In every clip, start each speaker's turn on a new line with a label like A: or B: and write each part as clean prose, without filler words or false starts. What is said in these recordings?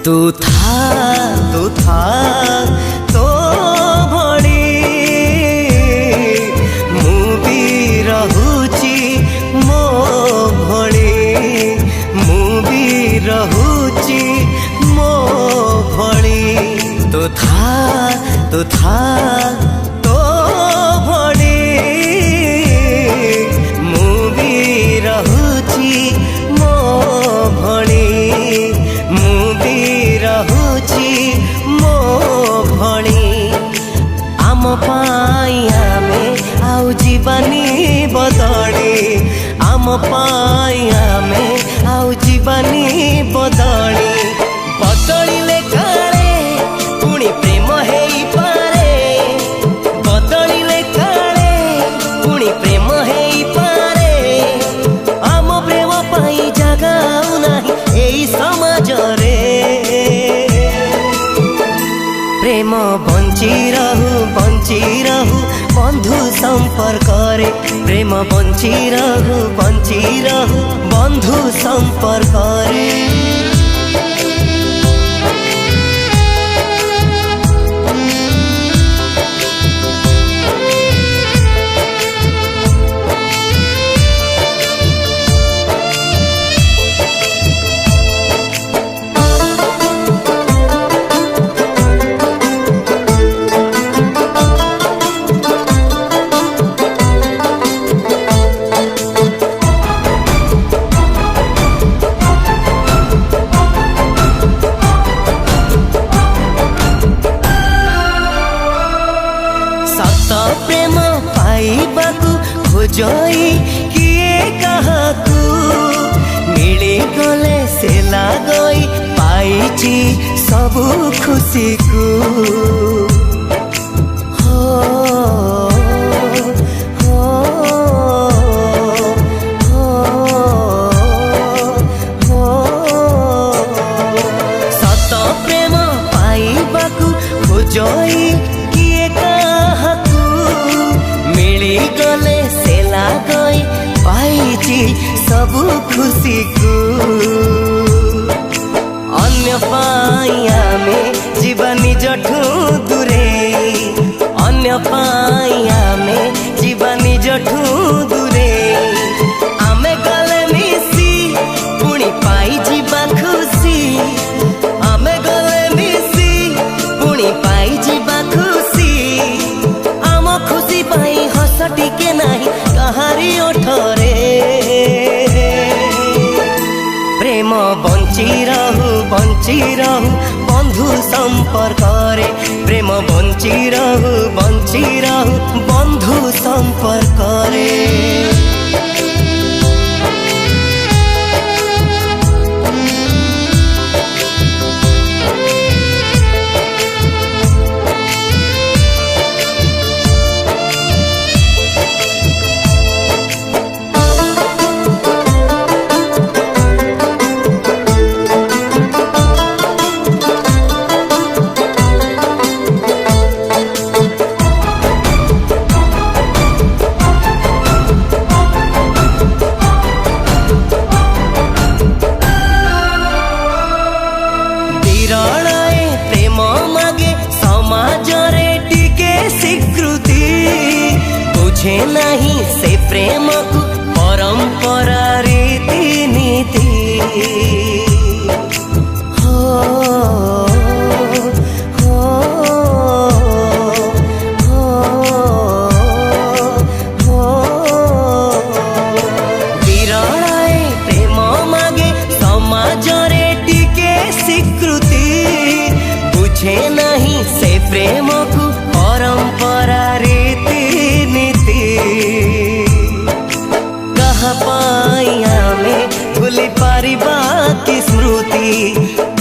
A: तू था तो भड़ी मु भी रहुची मो भड़ी मु भी रहुची मो भड़ी तू था तो भड़ी मु भी रहुची मो भड़ी मु भी रहुची मो भड़ी आम पाई आमे आउ जीवानी बदली आम पाई आमे आउ जीवानी बदली बदलिले काले पुणी प्रेम हेई पारे बदलिले काले पुणी प्रेम हेई पारे आम प्रेम पाई जगाऊ नाही एई समाज रे प्रेम बंची रहू बंधु संपर्क रे प्रेम बंची रहू बंधु संपर्क रे प्रेम पाइबाकू खोजई किए काहाकू मिली गले से लागई पाइची सबू खुशी को सत प्रेम पाइबाकू खोजई किए काहाकू मिली गले से लागई पाइची सबू खुशी को अन्य पाई आमे जीवा निजठू दूरे अन्य पाई आमे जीवा निजठू दूरे आमे गले मिसी पुणी पाई जीवा खुशी आमे गले मिसी पुणी पाई जीवा खुशी आम खुशी पाई हस टिके नाही कहारी ओठरे प्रेम बंची रहू बंधु संपर्क रे प्रेम बंची रहू बंधु संपर्क रे प्रेम मागे समाज रे टिके स्वीकृति बुझे नहीं से प्रेम को परंपरा रीति नीति विरलाए प्रेम मागे समाज रे टिके स्वीकृति बुझे नहीं से प्रेम को परंपरा रीति नीति कहा पाई आमे भूली पारिबा की स्मृति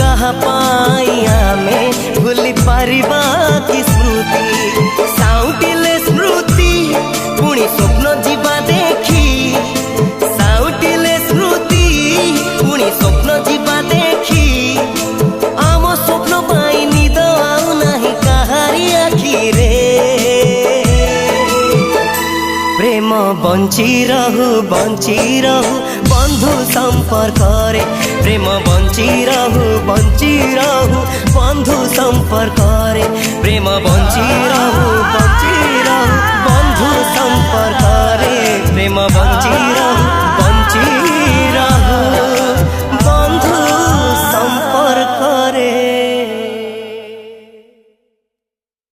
A: कहा पाई आमे भूली पारिबा की स्मृति साउटिले स्मृति पुणी स्वप्न जीवा देखी साउटिले स्मृति पुणी स्वप्न जीवा देखी आम स्वप्न पाई निद आउ नाही कहारी आखि रे प्रेम बंची रहू बंधु संपर्क रे प्रेम बंची रहू बंधु संपर्क रे प्रेम बंची